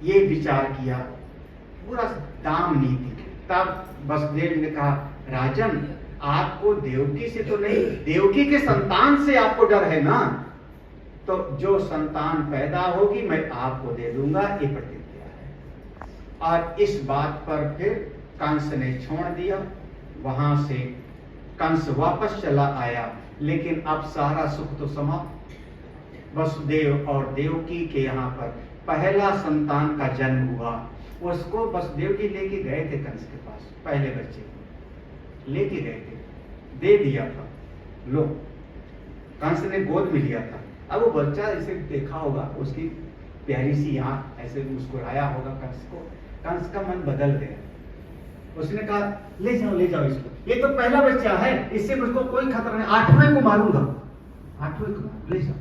ये विचार किया, पूरा दाम नीति। तब वसुदेव ने कहा, राजन आपको देवकी से तो नहीं, देवकी के संतान से आपको डर है ना, तो जो संतान पैदा होगी मैं आपको दे दूंगा, ये प्रतिज्ञा है। और इस बात पर फिर कंस ने छोड़ दिया। वहां से कंस वापस चला आया, लेकिन अब सारा सुख तो समाप्त। वसुदेव और देवकी के यहाँ पर पहला संतान का जन्म हुआ। उसको वसुदेव जी लेके गए थे कंस के पास, पहले बच्चे को लेके गए थे, दे दिया था, लो कंस ने गोद में लिया था। अब वो बच्चा इसे देखा होगा, उसकी प्यारी सी यहाँ ऐसे मुस्कुराया होगा कंस को, कंस का मन बदल गया। उसने कहा ले जाओ इसको, ये तो पहला बच्चा है, इससे मुझको कोई खतरा नहीं, 8वें को मारूंगा, 8वें को ले जाओ।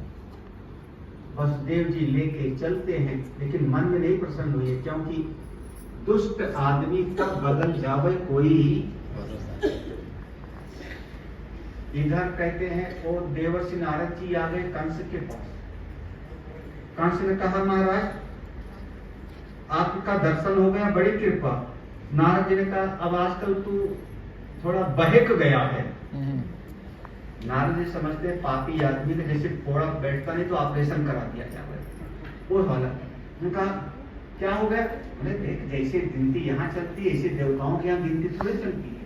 वसुदेव जी लेके चलते हैं, लेकिन मन में नहीं प्रसन्न हुए, क्योंकि दुष्ट आदमी कब बदल जावे कोई। इधर कहते हैं वो देवर्षि नारद जी आ गए कंस के पास। कंस ने कहा, महाराज आपका दर्शन हो गया, बड़ी कृपा। नारद जी ने कहा, अब आजकल तू थोड़ा बहक गया है। नारद जी समझते पापी आदमी ने जैसे फोड़ा बैठता नहीं तो ऑपरेशन करा दिया क्या वो वाला। उन्होंने कहा क्या हो गया? बोले देख जैसे गिनती यहाँ चलती है ऐसे देवताओं की यहाँ गिनती थोड़ी चलती है,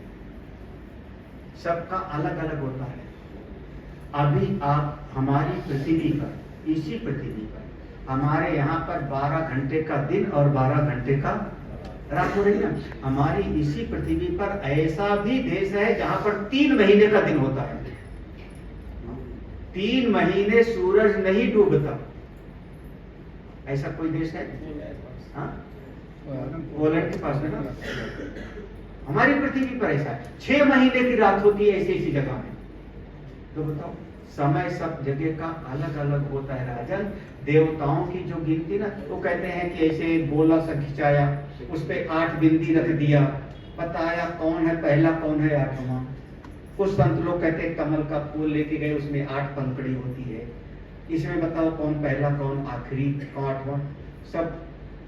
सबका अलग अलग होता है। अभी आप हमारी पृथ्वी पर, इसी पृथ्वी पर हमारे यहाँ पर 12 घंटे का दिन और 12 घंटे का रात हो रही है। हमारी इसी पृथ्वी पर ऐसा भी देश है जहां पर 3 महीने का दिन होता है, 3 महीने सूरज नहीं डूबता। ऐसा कोई देश है? पोलैंड के पास में ना, हमारी पृथ्वी पर ऐसा है 6 महीने की रात होती है ऐसी ऐसी जगह में। तो बताओ समय सब जगह का अलग अलग होता है राजन। देवताओं की जो गिनती ना, वो कहते हैं कि ऐसे गोला सा खिंचाया, उस पे 8 बिंदी रख दिया, बताया कौन है पहला कौन है 8वां। कुछ संत लोग कहते हैं कमल का फूल लेके गए, उसमें 8 पंखड़ी होती है, इसमें बताओ कौन पहला कौन आखिरी कौन 8वां। सब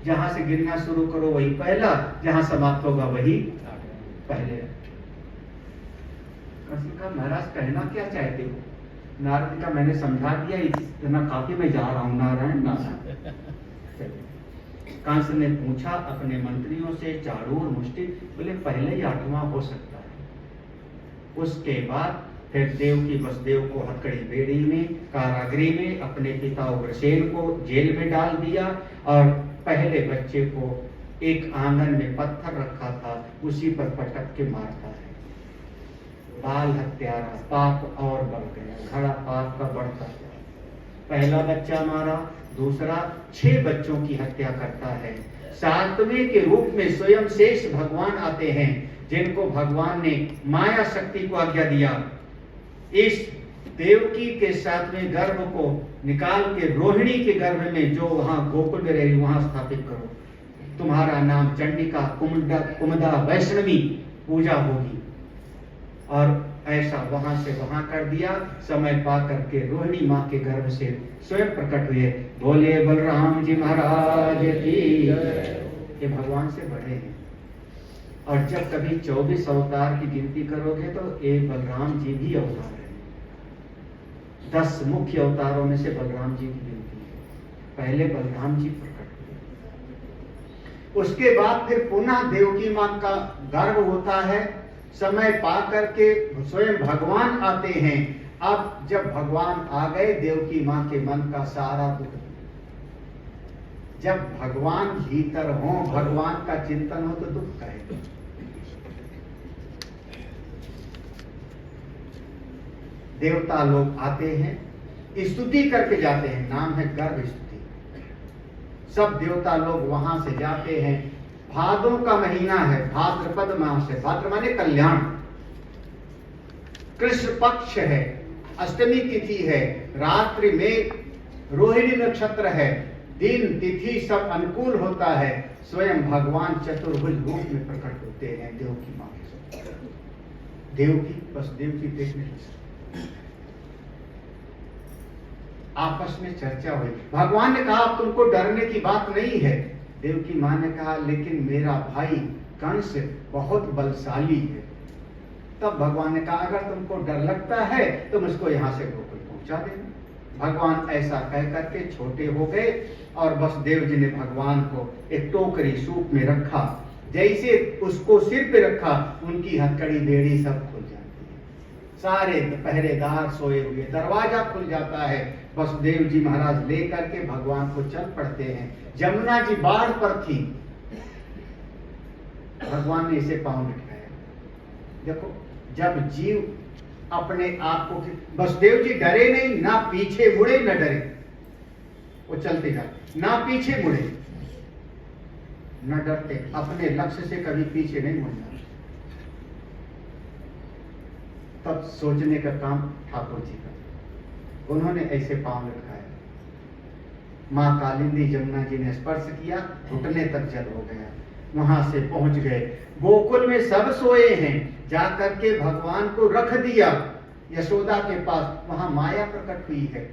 जहां से गिनना शुरू करो वही पहला, जहां समाप्त होगा वही पहले। महाराज कहना क्या चाहते हो? नारद का मैंने समझा दिया, इतना काफी, मैं जा रहा हूँ। नारायण नारायण। कंस ने पूछा अपने मंत्रियों से, चाणूर मुष्टि, बोले पहले ही 8वां हो सकता है। उसके बाद फिर देवकी वसुदेव को हथकड़ी बेड़ी में, कारागृह में, अपने पिता उग्रसेन को जेल में डाल दिया, और पहले बच्चे को एक आंगन में पत्थर रखा था, उसी पर पटक के मारता है। बाल हत्यारा, पाप और बढ़ गया, घड़ा पाप का बढ़ता गया। पहला बच्चा मारा, दूसरा 6 बच्चों की हत्या करता है। 7वें के रूप में स्वयं शेष भगवान आते हैं, जिनको भगवान ने माया शक्ति को आज्ञा दिया, इस देवकी के 7वें गर्भ को निकाल के रोहिणी के गर्भ में, जो वहां गोकुल में रही, वहां स्थापित करो। तुम्हारा नाम चंडिका कुमुदा वैष्णवी पूजा होगी। और ऐसा वहां से वहां कर दिया। समय पा करके रोहिणी माँ के गर्भ से स्वयं प्रकट हुए। बोले बलराम जी महाराज की, ये भगवान से बड़े हैं। और जब कभी 24 अवतार की गिनती करोगे तो एक बलराम जी भी अवतार है। 10 मुख्य अवतारों में से बलराम जी की गिनती है। पहले बलराम जी प्रकट हुए, उसके बाद फिर पुनः देवकी माँ का गर्भ होता है। समय पा करके स्वयं भगवान आते हैं। अब जब भगवान आ गए, देवकी माँ के मन का सारा दुख, जब भगवान भीतर हो, भगवान का चिंतन हो, तो दुख का है। देवता लोग आते हैं, स्तुति करके जाते हैं, नाम है गर्भ स्तुति। सब देवता लोग वहां से जाते हैं। भादों का महीना है, भाद्रपद मास है, भाद्र माने कल्याण, कृष्ण पक्ष है, अष्टमी तिथि है, रात्रि में रोहिणी नक्षत्र है, दिन तिथि सब अनुकूल होता है। स्वयं भगवान चतुर्भुज रूप में प्रकट होते हैं देवकी माँ के साथ। देवकी वसुदेव की देखने आपस में चर्चा हुई। भगवान ने कहा अब तुमको डरने की बात नहीं है, देवकी माँ ने कहा लेकिन मेरा भाई कंस बहुत बलशाली है। तब भगवान ने कहा अगर तुमको डर लगता है तुम इसको यहाँ से गोकुल पहुंचा देना। भगवान ऐसा कह करके छोटे हो गए और वसुदेव जी ने भगवान को एक टोकरी सूप में रखा। जैसे उसको सिर पे रखा उनकी हथकड़ी बेड़ी सब खुल जाती है, सारे पहरेदार सोए हुए, दरवाजा खुल जाता है। वसुदेव जी महाराज लेकर के भगवान को चल पड़ते हैं। जमुना जी बाढ़ पर थी, भगवान ने इसे पांव दिखाया। देखो जब जीव अपने आप को, वसुदेव जी डरे नहीं, ना पीछे मुड़े न डरे, वो चलते जाते, ना पीछे मुड़े न डरते, अपने लक्ष्य से कभी पीछे नहीं मुड़ना। तब सोचने का काम ठाकुर जी का, उन्होंने ऐसे पांव लटकाए। मां कालिंदी जमुना जी ने स्पर्श किया, घुटने तक जल हो गया। वहां से पहुंच गए, गोकुल में सब सोए हैं, जाकर के भगवान को रख दिया यशोदा के पास। वहां माया प्रकट हुई है,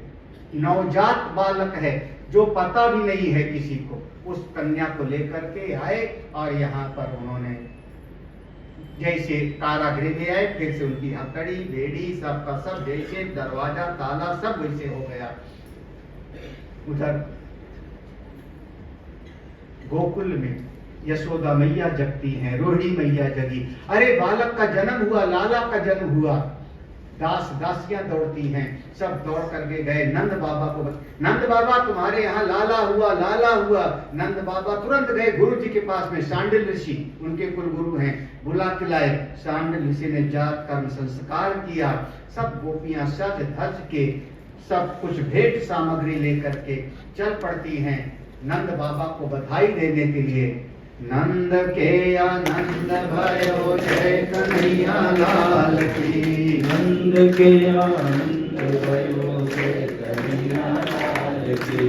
नवजात बालक है जो पता भी नहीं है किसी को। उस कन्या को लेकर के आए और यहाँ पर उन्होंने जैसे कारागृह में आए, फिर से उनकी हथकड़ी बेड़ी सब का सब, जैसे दरवाजा ताला सब वैसे हो गया। उधर गोकुल में यशोदा मैया जगती हैं, रोहिणी मैया जगी। अरे बालक का जन्म हुआ, लाला का जन्म हुआ। दास दासियां दौड़ती हैं, सब दौड़ करके गए नंद बाबा को। नंद बाबा तुम्हारे यहाँ लाला हुआ, लाला हुआ। नंद बाबा तुरंत गए गुरु जी के पास में, सांडिल ऋषि उनके कुल गुरु हैं, बुला के लाए। सांडिल ऋषि ने जात कर्म संस्कार किया। सब गोपियां सज धज के सब कुछ भेंट सामग्री लेकर के चल पड़ती हैं नंद बाबा को बधाई देने के लिए। नंद के आनंद भयो जय कन्हैया लाल की, नंद के आनंद भयो जय कन्हैया लाल की।